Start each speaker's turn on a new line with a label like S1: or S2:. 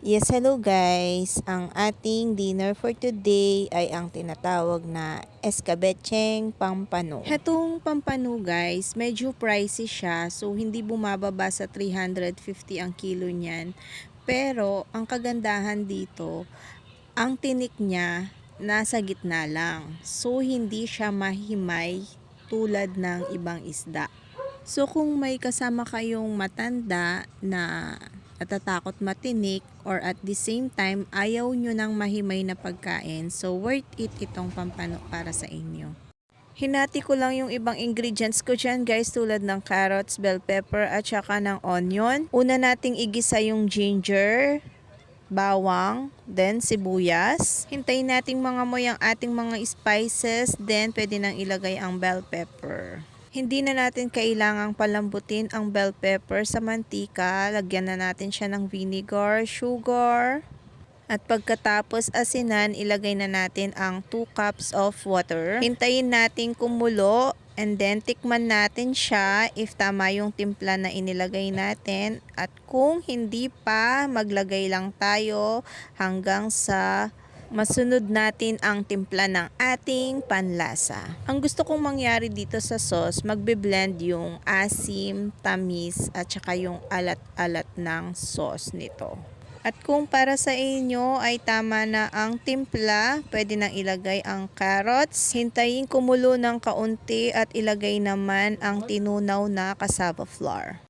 S1: Yes, hello guys. Ang ating dinner for today ay ang tinatawag na escabecheng pampano. Hetong pampano guys, medyo pricey siya. So, hindi bumababa sa 350 ang kilo niyan. Pero, ang kagandahan dito, ang tinik niya nasa gitna lang. So, hindi siya mahimay tulad ng ibang isda. So kung may kasama kayong matanda na natatakot matinik or at the same time ayaw nyo ng mahimay na pagkain, so worth it itong pampano para sa inyo. Hinati ko lang yung ibang ingredients ko dyan guys, tulad ng carrots, bell pepper at saka ng onion. Una nating igisa yung ginger, bawang, then sibuyas. Hintayin nating mga moy ang ating mga spices, then pwede nang ilagay ang bell pepper. Hindi na natin kailangang palambutin ang bell pepper sa mantika. Lagyan na natin siya ng vinegar, sugar, at pagkatapos asinan, ilagay na natin ang 2 cups of water. Hintayin natin kumulo and then tikman natin siya if tama yung timpla na inilagay natin. At kung hindi pa, maglagay lang tayo hanggang sa masunod natin ang timpla ng ating panlasa. Ang gusto kong mangyari dito sa sauce, magbe-blend yung asim, tamis, at saka yung alat-alat ng sauce nito. At kung para sa inyo ay tama na ang timpla, pwede nang ilagay ang carrots. Hintayin kumulo ng kaunti at ilagay naman ang tinunaw na cassava flour.